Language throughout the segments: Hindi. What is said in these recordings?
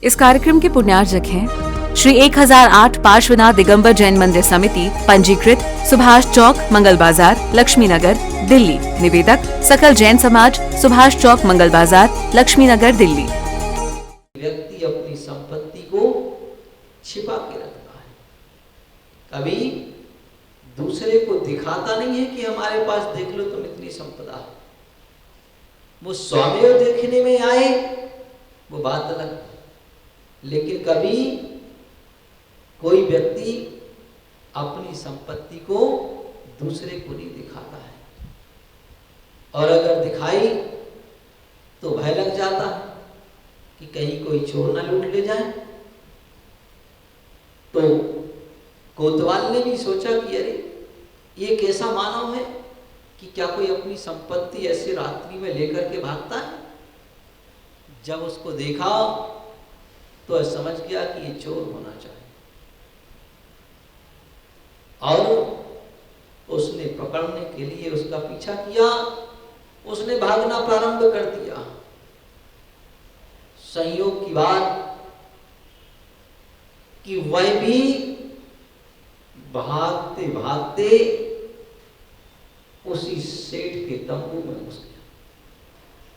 इस कार्यक्रम के पुण्यार्जक हैं श्री 1008 पार्श्वनाथ दिगंबर जैन मंदिर समिति, पंजीकृत, सुभाष चौक, मंगल बाजार, लक्ष्मी नगर, दिल्ली। निवेदक सकल जैन समाज, सुभाष चौक, मंगल बाजार, लक्ष्मी नगर, दिल्ली। व्यक्ति अपनी संपत्ति को छिपा के रखता है, कभी दूसरे को दिखाता नहीं है कि हमारे पास देख लो तुम इतनी संपदा है। वो स्वयं देखने में आए वो बात अलग, लेकिन कभी कोई व्यक्ति अपनी संपत्ति को दूसरे को नहीं दिखाता है, और अगर दिखाई तो भय लग जाता है कि कहीं कोई चोर न लूट ले जाए। तो कोतवाल ने भी सोचा कि अरे ये कैसा मानव है कि क्या कोई अपनी संपत्ति ऐसे रात्रि में लेकर के भागता है। जब उसको देखा तो समझ गया कि ये चोर होना चाहिए, और उसने पकड़ने के लिए उसका पीछा किया। उसने भागना प्रारंभ कर दिया। संयोग की बात कि वह भी भागते भागते उसी सेठ के तंबू में घुस गया।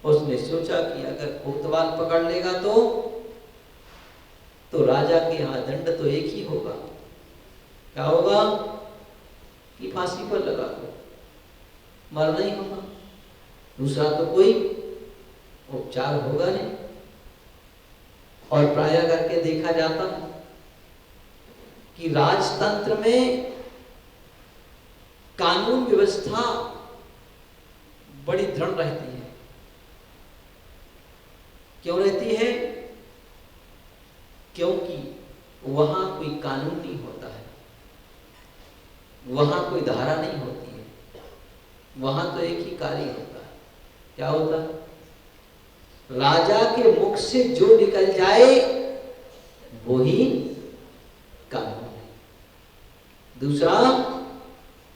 उसने सोचा कि अगर कोतवाल पकड़ लेगा तो राजा के यहाँ दंड तो एक ही होगा। क्या होगा कि फांसी पर लगा दो, मरना ही होगा, दूसरा तो कोई उपचार होगा नहीं। और प्रायः करके देखा जाता है कि राजतंत्र में कानून व्यवस्था बड़ी दृढ़ रहती है। क्यों रहती है? क्योंकि वहां कोई कानून नहीं होता है, वहां कोई धारा नहीं होती है, वहां तो एक ही कार्य होता है। क्या होता है? राजा के मुख से जो निकल जाए वो ही कानून है, दूसरा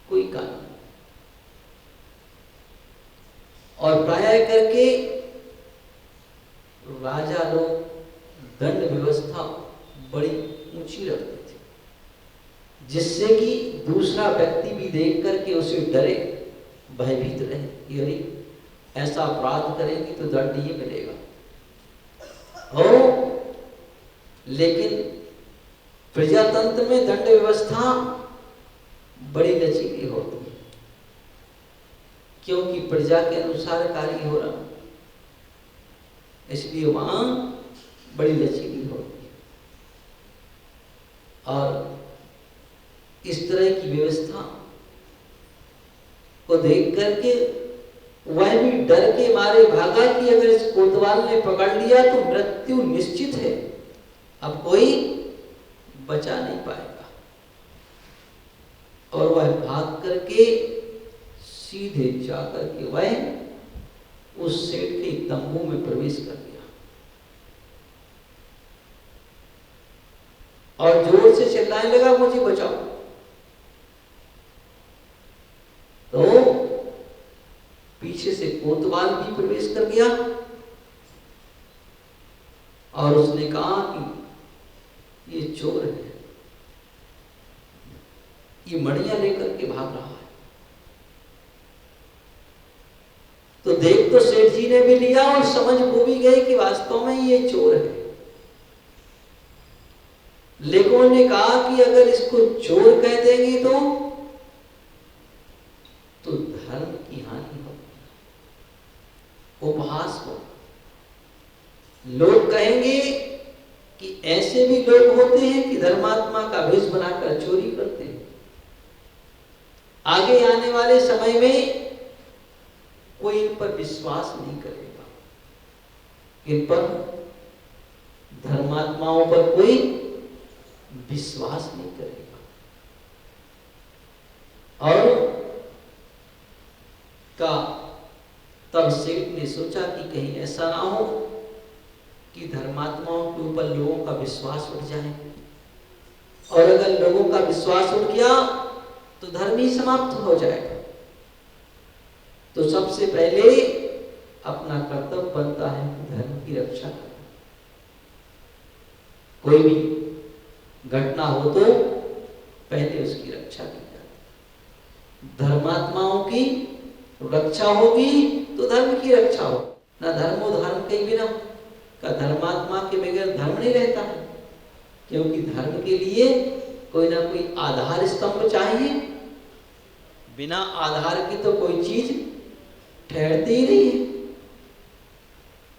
कोई कानून। और प्रायः करके राजा लोग दंड व्यवस्था बड़ी ऊंची रखते थे, जिससे कि दूसरा व्यक्ति भी देख करके उसे डरे, भयभीत रहे। यदि ऐसा अपराध करेंगे तो दंड ये मिलेगा। हो लेकिन प्रजातंत्र में दंड व्यवस्था बड़ी लचीली होती है, क्योंकि प्रजा के अनुसार कार्य हो रहा, इसलिए वहां बड़ी लचीली होती है। और इस तरह की व्यवस्था को देख करके वह भी डर के मारे भागा कि अगर इस कोतवाल ने पकड़ लिया तो मृत्यु निश्चित है, अब कोई बचा नहीं पाएगा। और वह भाग करके सीधे जाकर के वह उस सेठ के तंबू में प्रवेश कर दिया और जोर से चिल्लाने लगा, मुझे बचाओ। तो पीछे से कोतवाल भी प्रवेश कर गया और उसने कहा कि ये चोर है, ये मणियां लेकर के भाग रहा है। तो देख तो सेठ जी ने भी लिया और समझ वो भी गए कि वास्तव में ये चोर है। लेकिन उन्होंने कहा कि अगर इसको चोर कह देंगे तो धर्म की हानि हो, उपहास हो। लोग कहेंगे कि ऐसे भी लोग होते हैं कि धर्मात्मा का वेश बनाकर चोरी करते हैं। आगे आने वाले समय में कोई इन पर विश्वास नहीं करेगा, इन पर धर्मात्माओं पर कोई विश्वास नहीं करेगा। और तब सेठ ने सोचा कि कहीं ऐसा ना हो कि धर्मात्माओं के ऊपर लोगों का विश्वास उठ जाए, और अगर लोगों का विश्वास उठ गया तो धर्म ही समाप्त हो जाएगा। तो सबसे पहले अपना कर्तव्य बनता है धर्म की रक्षा करना। कोई भी घटना हो तो पहले उसकी रक्षा की जाती। धर्मात्माओं की रक्षा होगी तो धर्म की रक्षा हो। न धर्मो धर्म के बिना, का धर्मात्मा के बगैर धर्म नहीं रहता है, क्योंकि धर्म के लिए कोई ना कोई आधार स्तंभ चाहिए। बिना आधार की तो कोई चीज ठहरती ही नहीं है।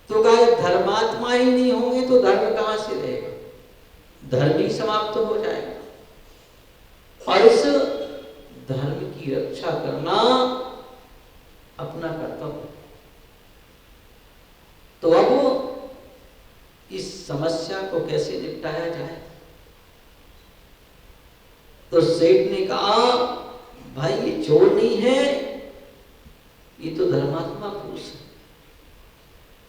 तो गाय धर्मात्मा ही नहीं होंगे तो धर्म कहां से रहेगा? धर्म ही समाप्त हो जाएगा। और इस धर्म की रक्षा करना अपना कर्तव्य। तो अब इस समस्या को कैसे निपटाया जाए? तो सेठ ने कहा, भाई ये चोर नहीं है, ये तो धर्मात्मा पुरुष है,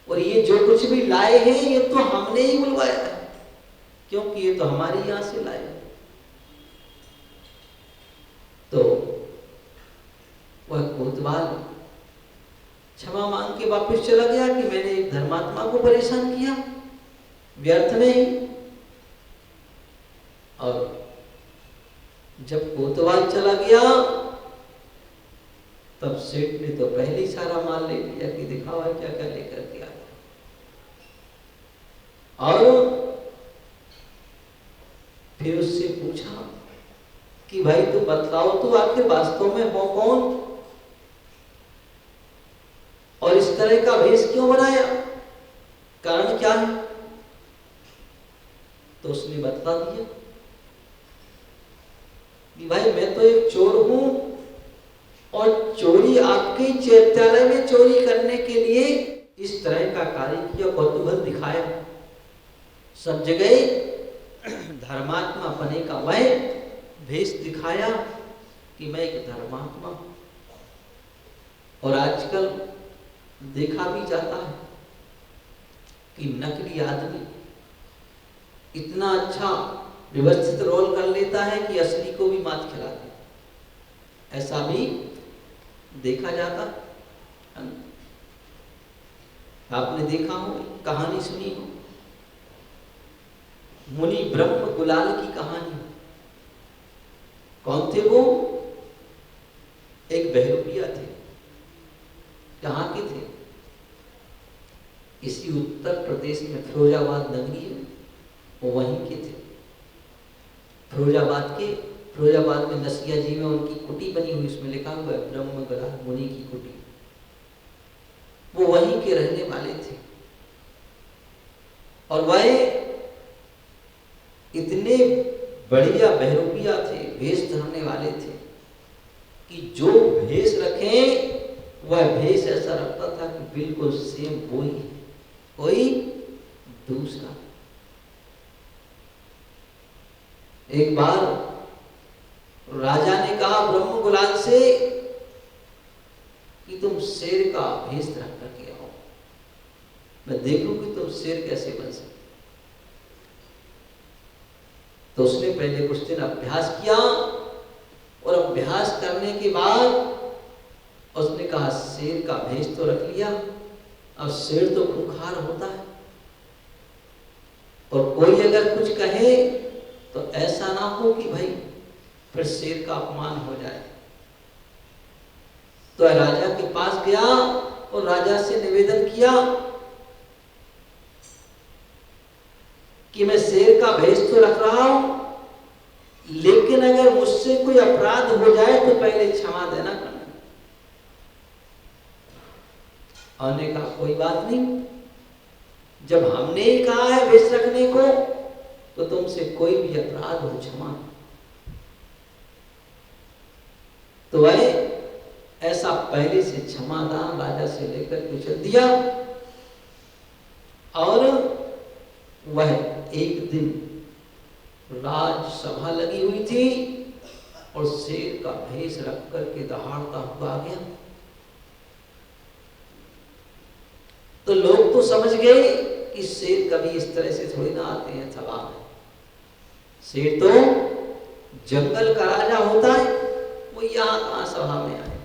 और ये जो कुछ भी लाए हैं ये तो हमने ही बुलवाया है, क्योंकि ये तो हमारे यहां से लाए। तो वह कोतवाल क्षमा मांग के वापस चला गया कि मैंने एक धर्मात्मा को परेशान किया व्यर्थ में ही। और जब कोतवाल चला गया तब सेठ ने तो पहले ही सारा माल ले लिया कि दिखावा क्या क्या लेकर के आया। और फिर उससे पूछा कि भाई तू बतलाओ तो आखिर वास्तव में हो कौन, और इस तरह का भेष क्यों बनाया, कारण क्या है? तो उसने बतला दिया कि भाई मैं तो एक चोर हूं, और चोरी आपके चैत्यालय में चोरी करने के लिए इस तरह का कार्य किया, कौतूहल दिखाया। सब जगह धर्मात्मा बने का वह भेष दिखाया कि मैं एक धर्मात्मा हूं। और आजकल देखा भी जाता है कि नकली आदमी इतना अच्छा व्यवस्थित रोल कर लेता है कि असली को भी मात खिला दे। ऐसा भी देखा जाता है। आपने देखा हो, कहानी सुनी हो, मुनि ब्रह्म गुलाल की कहानी। कौन थे वो? एक बहरूपिया थे। कहाँ के थे? इसी उत्तर प्रदेश में फिरोजाबाद नगरी है, वो वहीं के थे। फिरोजाबाद में नसिया जी में उनकी कुटी बनी हुई, उसमें लिखा हुआ है ब्रह्म गुलाल मुनि की कुटी। वो वहीं के रहने वाले थे। और वह इतने बढ़िया बहरूपिया थे, भेष धरने वाले थे, कि जो भेष रखें वह भेष ऐसा रखता था कि बिल्कुल सेम वही है, कोई दूसरा। एक बार राजा ने कहा ब्रह्म गुलाल से कि तुम शेर का भेष रख करके आओ, मैं देखूं कि तुम शेर कैसे बन सकते। तो उसने पहले कुछ दिन अभ्यास किया, और अभ्यास करने के बाद उसने कहा शेर का भेष तो रख लिया, अब शेर तो खूंखार होता है, और कोई अगर कुछ कहे तो ऐसा ना हो कि भाई फिर शेर का अपमान हो जाए। तो राजा के पास गया और राजा से निवेदन किया कि मैं शेर का भेष तो रख रहा हूं, लेकिन अगर मुझसे कोई अपराध हो जाए तो पहले क्षमा देना करना। आने का कोई बात नहीं, जब हमने ही कहा है भेष रखने को तो तुमसे कोई भी अपराध हो क्षमा। तो वह ऐसा पहले से क्षमादान राजा से लेकर के चल दिया। और वह एक दिन राजसभा लगी हुई थी और शेर का भेष रख करके दहाड़ता हुआ आ गया। तो लोग तो समझ गए कि शेर कभी इस तरह से थोड़ी ना आते हैं सभा में। शेर तो जंगल का राजा होता है, वो यहां कहां सभा में आए।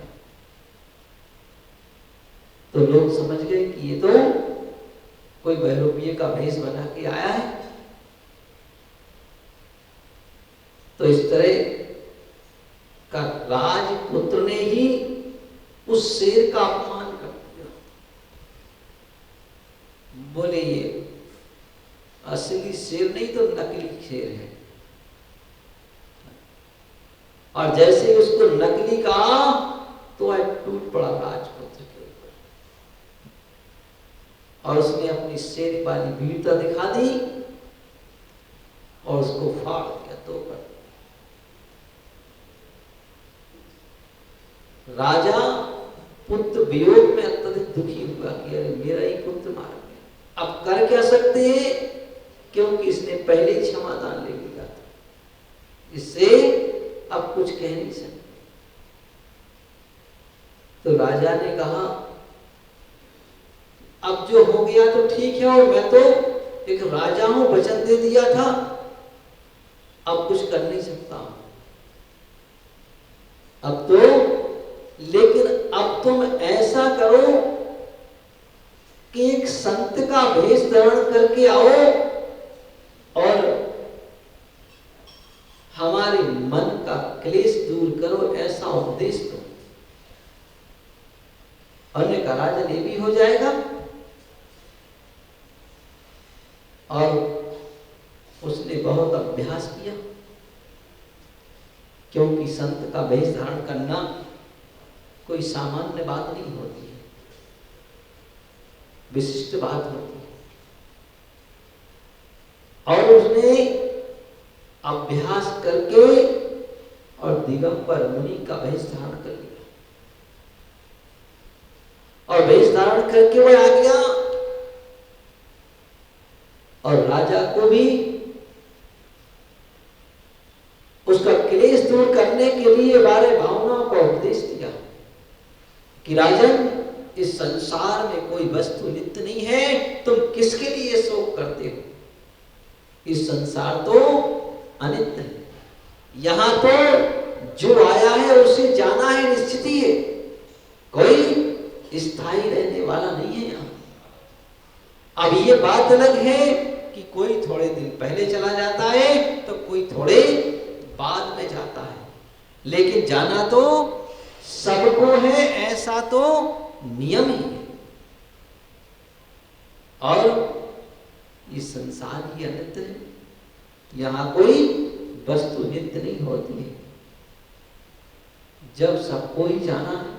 तो लोग समझ गए कि ये तो कोई बहरूपिये का भेष बना के आया है। तो इस तरह का राजपुत्र ने ही उस शेर का अपमान कर दिया। बोले ये असली शेर नहीं तो नकली शेर है। और जैसे ही उसको नकली कहा तो वह टूट पड़ा राजपुत्र के ऊपर और उसने अपनी शेर वाली वीरता दिखा दी और उसको फाड़ दिया दो पर। राजा पुत्र वियोग में अत्यधिक दुखी हुआ कि अरे मेरा ही पुत्र मारा गया। अब कर क्या सकते हैं, क्योंकि इसने पहले ही क्षमादान ले लिया था, इससे अब कुछ कह नहीं सकते। तो राजा ने कहा अब जो हो गया तो ठीक है, और मैं तो एक राजा हूं, वचन दे दिया था, अब कुछ कर नहीं सकता हूं। अब तो लेकिन अब तुम ऐसा करो कि एक संत का भेष धारण करके आओ और हमारे मन का क्लेश दूर करो, ऐसा उपदेश दो। अन्य का राजन ये भी हो जाएगा। और उसने बहुत अभ्यास किया, क्योंकि संत का भेष धारण करना कोई सामान्य बात नहीं होती है, विशिष्ट बात होती है। और उसने अभ्यास करके और दिगंबर मुनि का भेष धारण कर लिया और भेष धारण करके वह आ गया और राजा को भी उसका क्लेश दूर करने के लिए 12 भावनाओं का उपदेश दिया कि राजन, इस संसार में कोई वस्तु नित्य नहीं है, तुम किसके लिए शोक करते हो? इस संसार तो अनित्य है। यहां तो जो आया है उसे जाना है, निश्चित ही है, कोई स्थायी रहने वाला नहीं है यहां। अब ये बात अलग है कि कोई थोड़े दिन पहले चला जाता है तो कोई थोड़े बाद में जाता है, लेकिन जाना तो सबको है, ऐसा तो नियम ही है। और ये संसार ही अनित्य है, यहां कोई वस्तु नित्य नहीं होती है। जब सबको ही जाना है,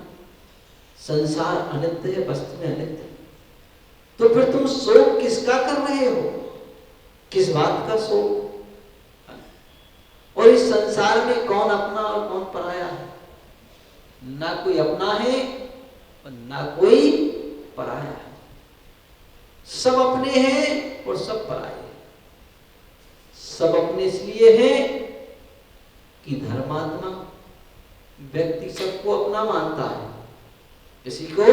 संसार अनित्य है, वस्तु में अनित्य है, तो फिर तुम शोक किसका कर रहे हो? किस बात का शोक? और इस संसार में कौन अपना और कौन पराया है? ना कोई अपना है और ना कोई पराया है। सब अपने हैं और सब पराये हैं। सब अपने इसलिए हैं कि धर्मात्मा व्यक्ति सबको अपना मानता है, किसी को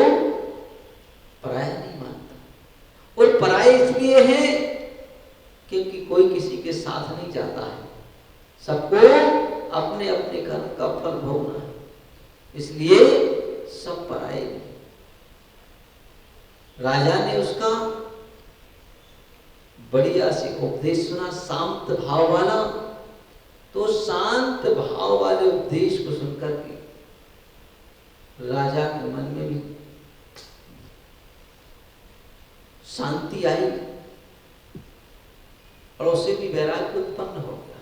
पराया नहीं मानता। और पराये इसलिए हैं क्योंकि कोई किसी के साथ नहीं जाता है, सबको अपने अपने कर्म का फल भोगना है, इसलिए सब पराये नहीं। राजा ने उसका बढ़िया से उपदेश सुना, शांत भाव वाला। तो शांत भाव वाले उपदेश को सुनकर के राजा के मन में भी शांति आई और उसे भी वैराग्य उत्पन्न हो गया।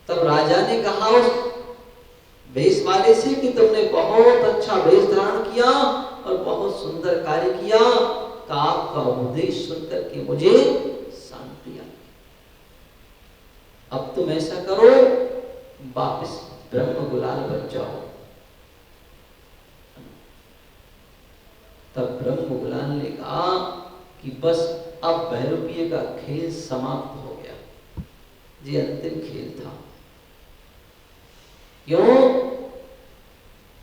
तब राजा ने कहा उस वेश वाले से कि तुमने बहुत अच्छा वेश धारण किया और बहुत सुंदर कार्य किया, का आपका उपदेश सुनकर के मुझे शांति आ गई। अब तुम ऐसा करो, वापस ब्रह्म गुलाल बन जाओ। तब ब्रह्म गुलाल ने कहा कि बस अब भैरवीय का खेल समाप्त हो गया, ये अंतिम खेल था। क्यों?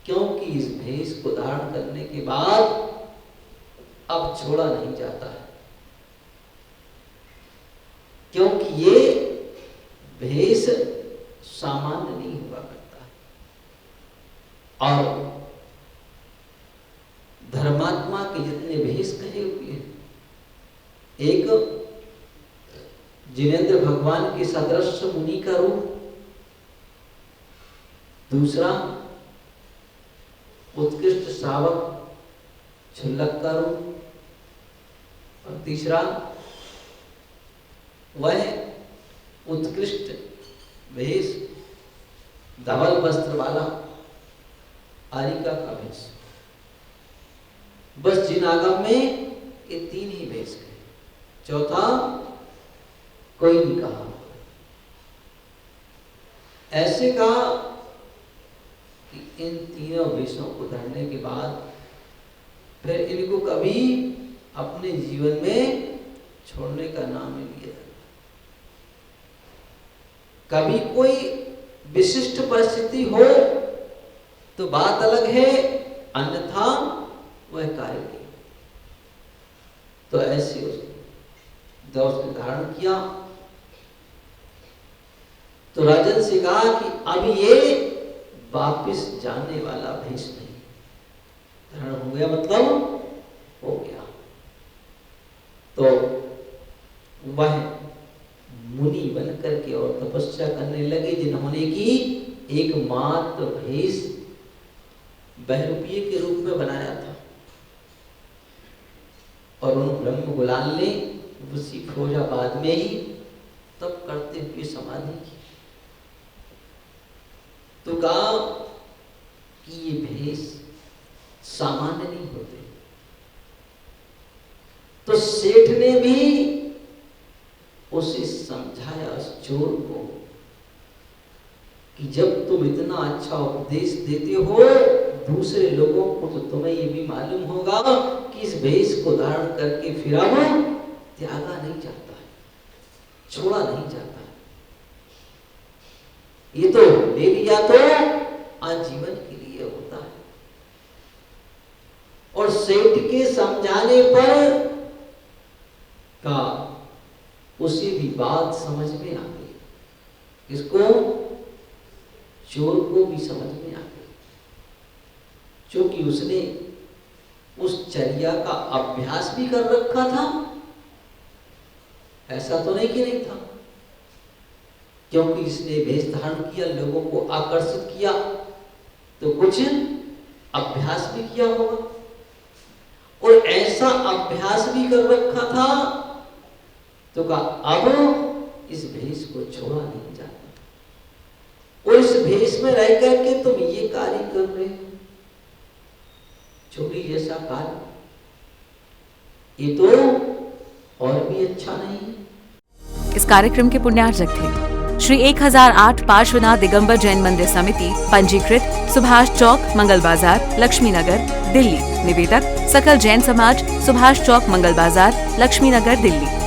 क्योंकि इस भेष को धारण करने के बाद अब छोड़ा नहीं जाता है, क्योंकि ये भेष सामान्य नहीं हुआ करता है। और धर्मात्मा के जितने भेष कहे हुए हैं, एक जिनेंद्र भगवान के सदृश मुनि का रूप, दूसरा उत्कृष्ट श्रावक क्षुल्लक का रूप, और तीसरा वह उत्कृष्ट वेश धवल वस्त्र वाला आरिका का वेश। बस जिन आगम में ये तीन ही वेश गए, चौथा कोई नहीं कहा। ऐसे कहा कि इन तीनों वेशों को धरने के बाद फिर इनको कभी अपने जीवन में छोड़ने का नाम नहीं लिया। कभी कोई विशिष्ट परिस्थिति हो तो बात अलग है, अन्यथा वह कार्य नहीं। तो ऐसे जब उसने धारण किया तो राजन से कहा कि अब ये वापिस जाने वाला भेष नहीं, धारण हो गया मतलब हो गया। तो वह मुनि बनकर के और तपस्या करने लगे, जिन्होंने की एकमात्र भेष बहरूपीय के रूप में बनाया था, और उन ब्रह्म गुलाल ने उसी फिरोजाबाद में ही तब करते हुए समाधि की। तो कहा कि ये भेष सामान्य नहीं होते। तो सेठ ने भी उसे समझाया, उस चोर को, कि जब तुम इतना अच्छा उपदेश देते हो दूसरे लोगों को, तो तुम्हें ये भी मालूम होगा कि इस भेष को धारण करके फिर अब त्यागा नहीं जाता है, छोड़ा नहीं जाता है। ये तो ले लिया तो आजीवन के लिए होता है। और सेठ के समझाने पर का उसे भी बात समझ में आ गई, इसको चोर को भी समझ में आ गई, क्योंकि उसने उस चर्या का अभ्यास भी कर रखा था। ऐसा तो नहीं कि नहीं था, क्योंकि इसने वेश धारण किया, लोगों को आकर्षित किया, तो कुछ अभ्यास भी किया होगा, और ऐसा अभ्यास भी कर रखा था। तो कहा अब इस भेष को छोड़ा नहीं जाता, और इस भेष में रह करके तुम ये कार्य कर रहे हो, चोरी जैसा कार्य, ये तो और भी अच्छा नहीं है। इस कार्यक्रम के पुण्यार्जक थे श्री 1008 पार्श्वनाथ दिगंबर जैन मंदिर समिति, पंजीकृत सुभाष चौक, मंगल बाजार, लक्ष्मी नगर, दिल्ली। निवेदक सकल जैन समाज, सुभाष चौक, मंगल बाजार, लक्ष्मी नगर, दिल्ली।